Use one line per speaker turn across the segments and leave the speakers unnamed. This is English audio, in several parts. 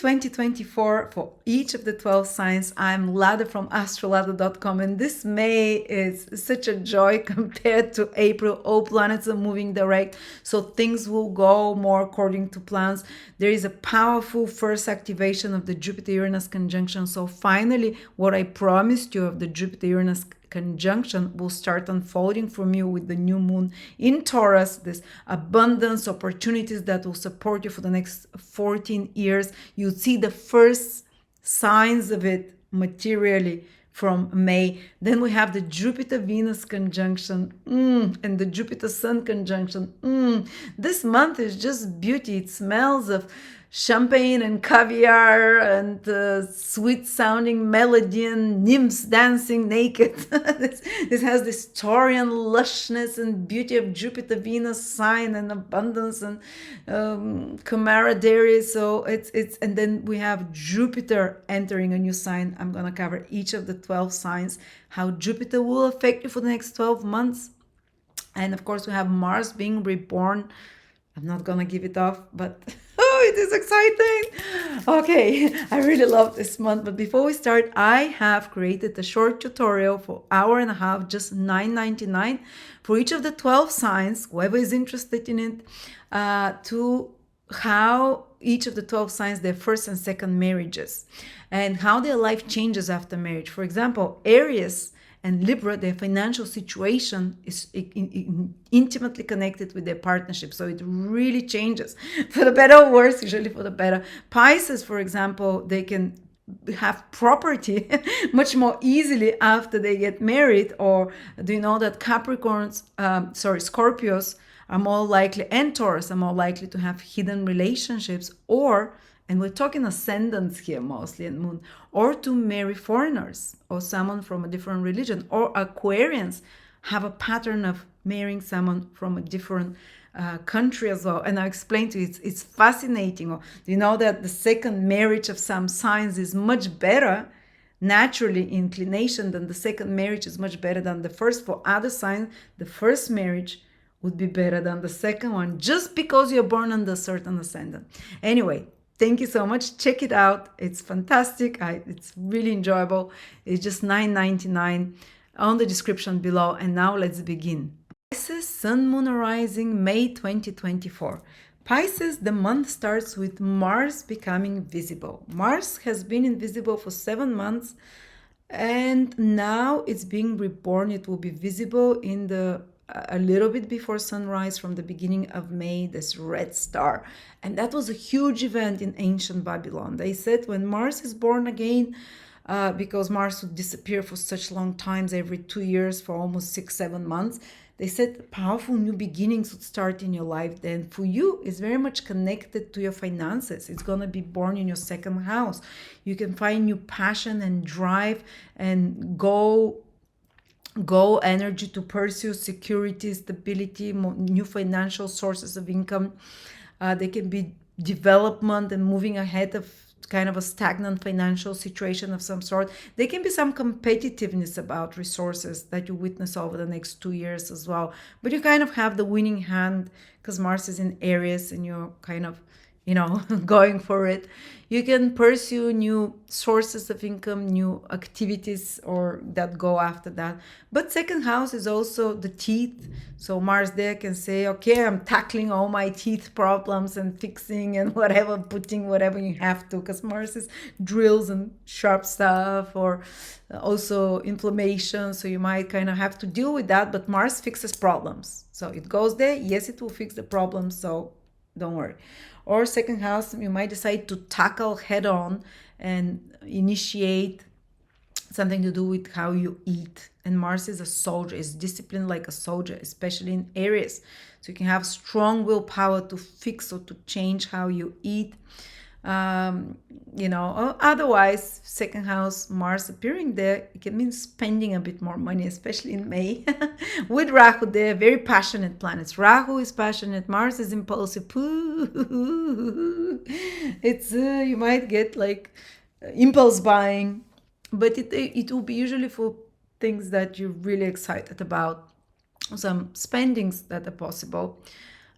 May 2024 for each of the 12 signs. I'm Lada from AstroLada.com, and this May is such a joy compared to April. All planets are moving direct, so things will go more according to plans. There is a powerful first activation of the Jupiter-Uranus conjunction, so finally what I promised you of the Jupiter-Uranus conjunction will start unfolding from you with the new moon in Taurus. This abundance, opportunities that will support you for the next 14 years. You see the first signs of it materially from May. Then we have the Jupiter-Venus conjunction and the Jupiter-Sun conjunction. This month is just beauty. It smells of champagne and caviar and sweet-sounding melody and nymphs dancing naked. this has this Taurian lushness and beauty of Jupiter-Venus sign and abundance and camaraderie. So it's and then we have Jupiter entering a new sign. I'm gonna cover each of the 12 signs, how Jupiter will affect you for the next 12 months. And of course, we have Mars being reborn. I'm not gonna give it off, but oh, it is exciting. Okay, I really love this month. But before we start, I have created a short tutorial for an hour and a half, just $9.99 for each of the 12 signs, whoever is interested in it, to how each of the 12 signs, their first and second marriages, and how their life changes after marriage. For example, Aries and Libra, their financial situation is intimately connected with their partnership. So it really changes for the better or worse, usually for the better. Pisces, for example, they can have property much more easily after they get married. Or do you know that Scorpios are more likely, and Taurus are more likely to have hidden relationships, and we're talking ascendants here mostly, and moon, or to marry foreigners or someone from a different religion. Or Aquarians have a pattern of marrying someone from a different country as well. And I'll explain to you, it's fascinating. You know that the second marriage of some signs is much better, naturally inclination, than the second marriage is much better than the first. For other signs, the first marriage would be better than the second one, just because you're born under a certain ascendant. Anyway, thank you so much. Check it out. It's fantastic. It's really enjoyable. It's just $9.99 on the description below. And now let's begin. Pisces, Sun, Moon, Rising, May 2024. Pisces, the month starts with Mars becoming visible. Mars has been invisible for 7 months, and now it's being reborn. It will be visible in a little bit before sunrise from the beginning of May, this red star. And that was a huge event in ancient Babylon. They said when Mars is born again, because Mars would disappear for such long times, every 2 years for almost 6-7 months, they said powerful new beginnings would start in your life. Then for you, it's very much connected to your finances. It's going to be born in your second house. You can find new passion and drive and go energy to pursue security, stability, new financial sources of income. They can be development and moving ahead of kind of a stagnant financial situation of some sort. There can be some competitiveness about resources that you witness over the next 2 years as well. But you kind of have the winning hand because Mars is in Aries and you're kind of, going for it. You can pursue new sources of income, new activities, or that go after that. But second house is also the teeth. So Mars there can say, okay, I'm tackling all my teeth problems and fixing and whatever, putting whatever you have to, because Mars is drills and sharp stuff, or also inflammation. So you might kind of have to deal with that, but Mars fixes problems. So it goes there. Yes, it will fix the problem. So don't worry. Or second house, you might decide to tackle head on and initiate something to do with how you eat. And Mars is a soldier, is disciplined like a soldier, especially in Aries. So you can have strong willpower to fix or to change how you eat. Otherwise, second house, Mars appearing there, it can mean spending a bit more money, especially in May. With Rahu there, very passionate planets. Rahu is passionate, Mars is impulsive. It's you might get like impulse buying, but it will be usually for things that you're really excited about, some spendings that are possible.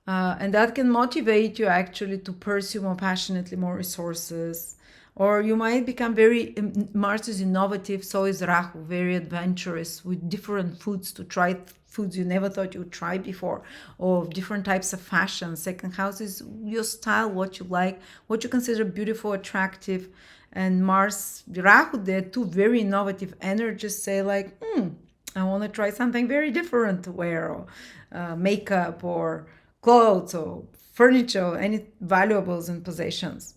And that can motivate you actually to pursue more passionately more resources. Or you might become very, Mars is innovative, so is Rahu, very adventurous with different foods to try foods you never thought you would try before, or different types of fashion. Second house is your style, what you like, what you consider beautiful, attractive. And Mars, Rahu, they're two very innovative energies, say like, I want to try something very different to wear, or makeup, or clothes, or furniture, or any valuables and possessions.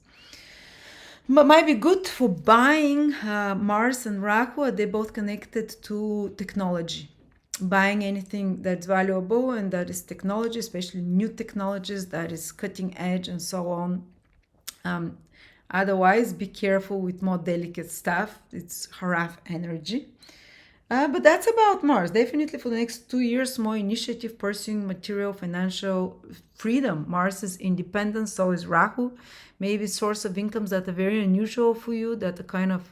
But might be good for buying. Mars and Rahu, they both connected to technology. Buying anything that's valuable and that is technology, especially new technologies that is cutting edge and so on. Otherwise, be careful with more delicate stuff. It's Haraf energy. But that's about Mars. Definitely for the next 2 years, more initiative pursuing material, financial freedom. Mars is independence, so is Rahu. Maybe source of incomes that are very unusual for you, that are kind of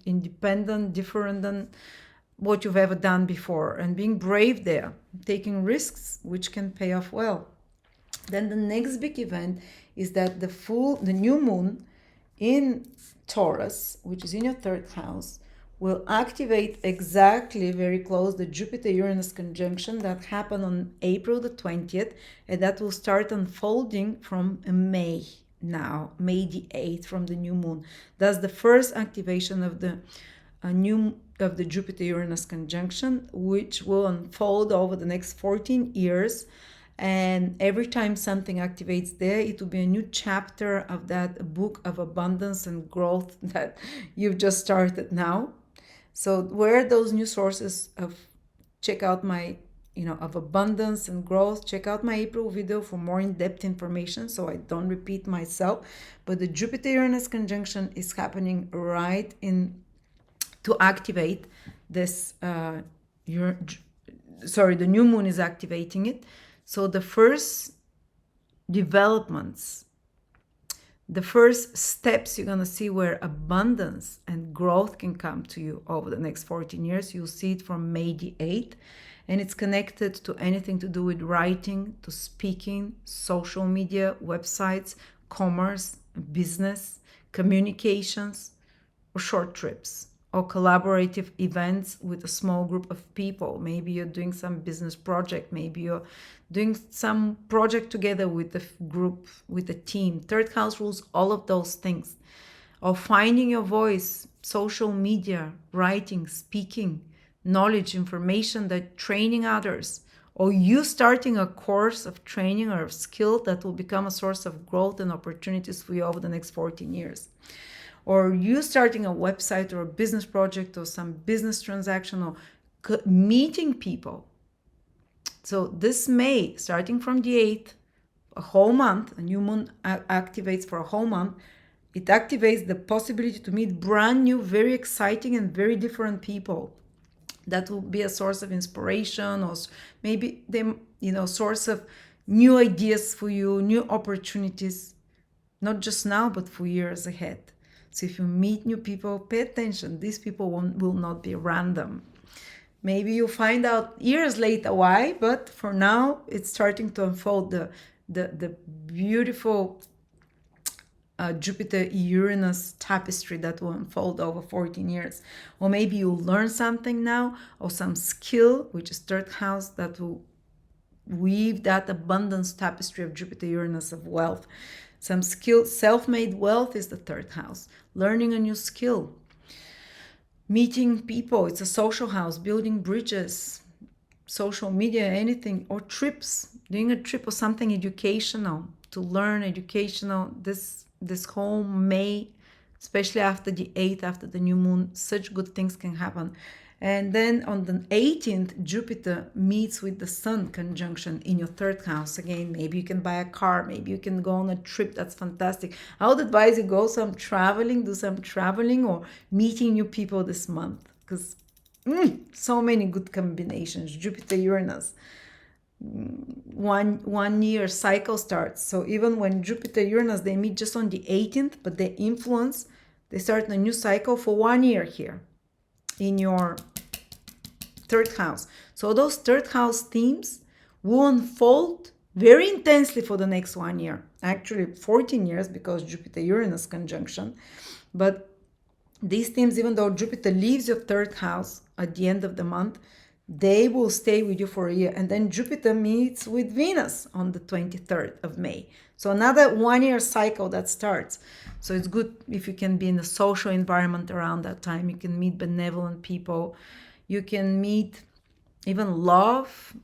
independent, different than what you've ever done before. And being brave there, taking risks, which can pay off well. Then the next big event is that the new moon in Taurus, which is in your third house, will activate exactly very close the Jupiter-Uranus conjunction that happened on April the 20th, and that will start unfolding from May now, May the 8th, from the new moon. That's the first activation of the Jupiter-Uranus conjunction, which will unfold over the next 14 years. And every time something activates there, it will be a new chapter of that book of abundance and growth that you've just started now. So where are those new sources of, check out my, of abundance and growth. Check out my April video for more in-depth information so I don't repeat myself. But the Jupiter-Uranus conjunction is happening right to activate this, the new moon is activating it. So the first developments, the first steps you're going to see where abundance and growth can come to you over the next 14 years. You'll see it from May the 8th. And it's connected to anything to do with writing, to speaking, social media, websites, commerce, business, communications, or short trips, or collaborative events with a small group of people. Maybe you're doing some business project. Maybe you're doing some project together with a group, with a team. Third house rules all of those things. Or finding your voice, social media, writing, speaking, knowledge, information, that training others. Or you starting a course of training or of skill that will become a source of growth and opportunities for you over the next 14 years. Or you starting a website or a business project or some business transaction, or meeting people. So this May, starting from the 8th, a whole month, a new moon activates for a whole month. It activates the possibility to meet brand new, very exciting and very different people. That will be a source of inspiration, or maybe source of new ideas for you, new opportunities, not just now, but for years ahead. So if you meet new people, pay attention. These people will not be random. Maybe you'll find out years later why, but for now, it's starting to unfold the beautiful Jupiter-Uranus tapestry that will unfold over 14 years. Or maybe you'll learn something now, or some skill, which is third house, that will weave that abundance tapestry of Jupiter-Uranus of wealth. Some skill, self-made wealth is the third house. Learning a new skill. Meeting people, it's a social house. Building bridges, social media, anything. Or trips, doing a trip or something educational, to learn educational. This whole May, especially after the 8th, after the new moon, such good things can happen. And then on the 18th, Jupiter meets with the Sun conjunction in your third house. Again, maybe you can buy a car. Maybe you can go on a trip. That's fantastic. I would advise you do some traveling or meeting new people this month. Because so many good combinations. Jupiter-Uranus. 1 year cycle starts. So even when Jupiter-Uranus, they meet just on the 18th, but they influence, they start a new cycle for 1 year here in your third house. So those third house themes will unfold very intensely for the next 1 year. Actually, 14 years because Jupiter-Uranus conjunction. But these themes, even though Jupiter leaves your third house at the end of the month, they will stay with you for a year. And then Jupiter meets with Venus on the 23rd of May. So another 1 year cycle that starts. So it's good if you can be in a social environment around that time. You can meet benevolent people. You can meet even love.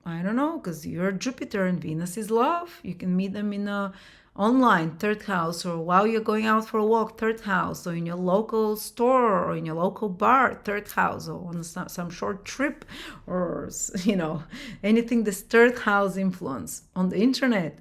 I don't know, because you're Jupiter and Venus is love. You can meet them in a online, third house, or while you're going out for a walk, third house, or in your local store, or in your local bar, third house, or on some short trip, or anything this third house influence on the internet.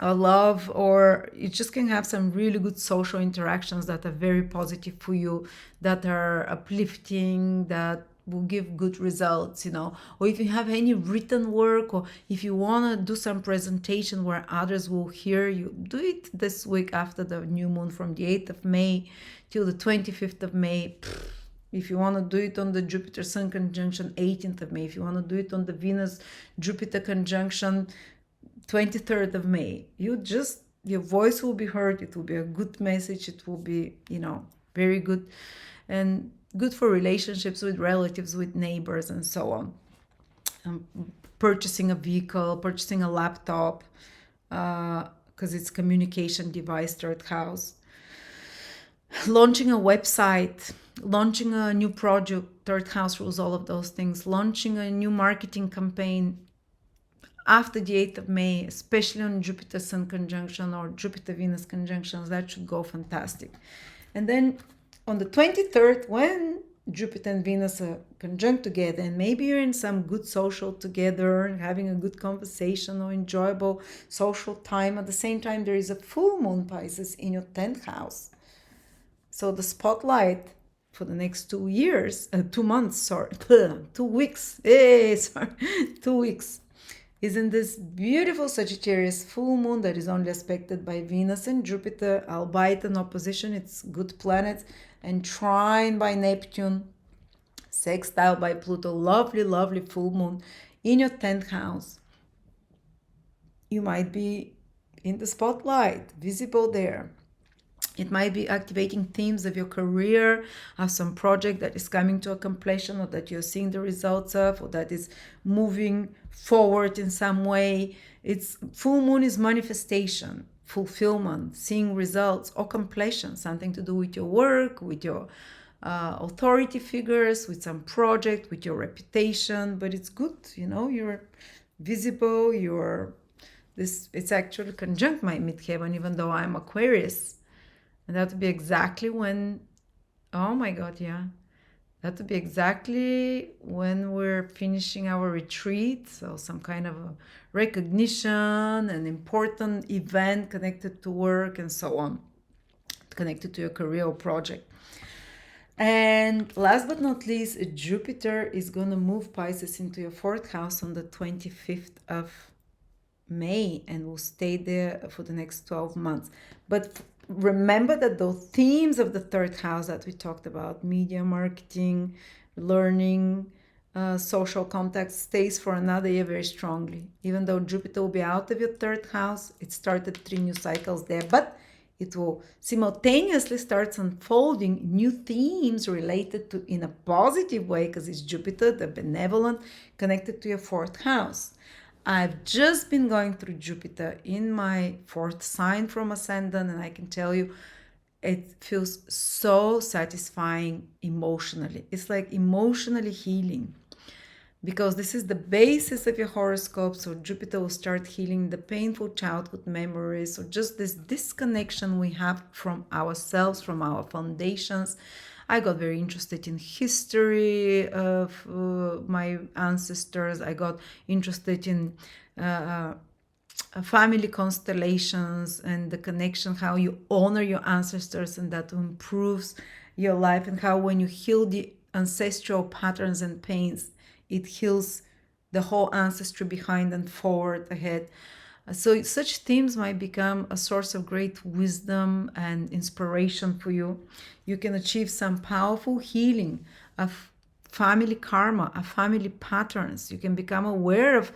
Love, or you just can have some really good social interactions that are very positive for you, that are uplifting, that will give good results, or if you have any written work, or if you want to do some presentation where others will hear you, do it this week after the new moon from the 8th of May till the 25th of May. If you want to do it on the Jupiter Sun conjunction 18th of May, if you want to do it on the Venus Jupiter conjunction 23rd of May, your voice will be heard. It will be a good message. It will be, very good and good for relationships with relatives, with neighbors, and so on. Purchasing a vehicle, purchasing a laptop, because it's communication device, third house. Launching a website, launching a new project, third house rules all of those things. Launching a new marketing campaign after the 8th of May, especially on Jupiter Sun conjunction or Jupiter Venus conjunctions, that should go fantastic. And then on the 23rd, when Jupiter and Venus are conjunct together, and maybe you're in some good social together, having a good conversation or enjoyable social time, at the same time there is a full moon Pisces in your 10th house. So the spotlight for the next 2 years, 2 months, sorry, 2 weeks, 2 weeks, is in this beautiful Sagittarius full moon that is only aspected by Venus and Jupiter, albeit in opposition, it's good planets, and trine by Neptune, sextile by Pluto, lovely, lovely full moon in your 10th house. You might be in the spotlight, visible there. It might be activating themes of your career, of some project that is coming to a completion, or that you're seeing the results of, or that is moving forward in some way. It's full moon is manifestation, fulfillment, seeing results, or completion, something to do with your work, with your authority figures, with some project, with your reputation. But it's good, you're visible, it's actually conjunct my midheaven, even though I'm Aquarius. And that would be exactly when, oh my God, yeah. That would be exactly when we're finishing our retreat. So some kind of a recognition, an important event connected to work and so on, connected to your career or project. And last but not least, Jupiter is going to move Pisces into your 4th house on the 25th of May and will stay there for the next 12 months. But remember that those themes of the 3rd house that we talked about, media, marketing, learning, social contacts, stays for another year very strongly. Even though Jupiter will be out of your 3rd house, it started 3 new cycles there, but it will simultaneously start unfolding new themes related to, in a positive way, because it's Jupiter, the benevolent, connected to your 4th house. I've just been going through Jupiter in my 4th sign from Ascendant, and I can tell you it feels so satisfying emotionally. It's like emotionally healing, because this is the basis of your horoscope. So Jupiter will start healing the painful childhood memories, or just this disconnection we have from ourselves, from our foundations. I got very interested in history of my ancestors. I got interested in family constellations and the connection, how you honor your ancestors, and that improves your life, and how when you heal the ancestral patterns and pains, it heals the whole ancestry behind and forward, ahead. So such themes might become a source of great wisdom and inspiration for you. You can achieve some powerful healing of family karma, of family patterns. You can become aware of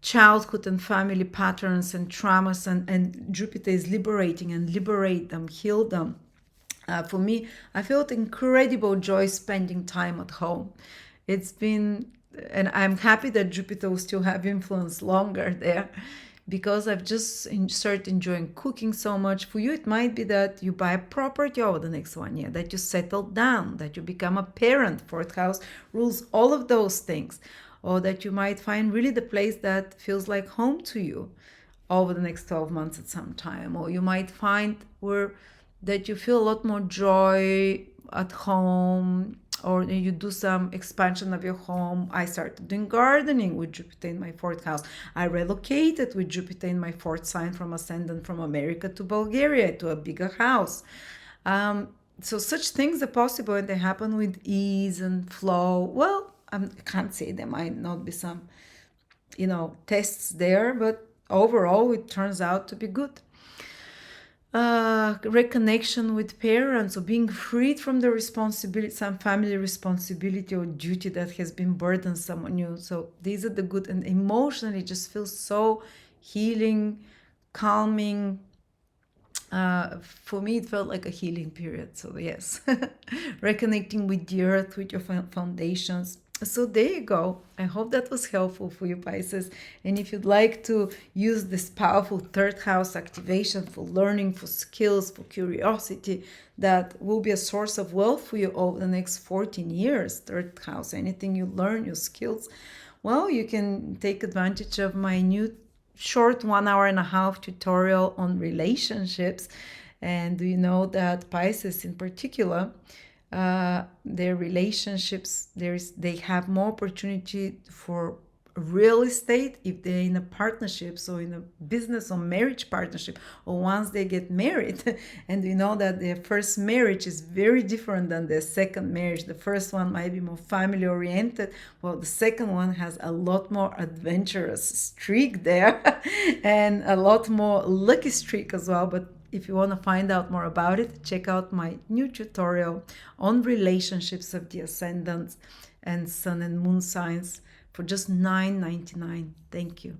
childhood and family patterns and traumas, and Jupiter is liberating and liberate them, heal them. For me, I felt incredible joy spending time at home. It's been, and I'm happy that Jupiter will still have influence longer there, because I've just started enjoying cooking so much. For you, it might be that you buy a property over the next 1 year, that you settle down, that you become a parent. Fourth house rules all of those things. Or that you might find really the place that feels like home to you over the next 12 months at some time. Or you might find where that you feel a lot more joy at home, or you do some expansion of your home. I started doing gardening with Jupiter in my fourth house. I relocated with Jupiter in my fourth sign from ascendant from America to Bulgaria to a bigger house. So such things are possible, and they happen with ease and flow. Well, I can't say there might not be some, tests there, but overall it turns out to be good. Reconnection with parents, or being freed from the responsibility, some family responsibility or duty that has been burdensome on you. So these are the good, and emotionally just feels so healing, calming. For me, it felt like a healing period. So yes, reconnecting with the earth, with your foundations. So there you go. I hope that was helpful for you, Pisces. And if you'd like to use this powerful third house activation for learning, for skills, for curiosity, that will be a source of wealth for you over the next 14 years, third house, anything you learn, your skills, well, you can take advantage of my new short 1.5 hour tutorial on relationships. And do you know that Pisces in particular, their relationships, they have more opportunity for real estate if they're in a partnership, so in a business or marriage partnership, or once they get married. And we know that their first marriage is very different than their second marriage. The first one might be more family oriented, while the second one has a lot more adventurous streak there and a lot more lucky streak as well. But if you want to find out more about it, check out my new tutorial on relationships of the ascendants and sun and moon signs for just $9.99. Thank you.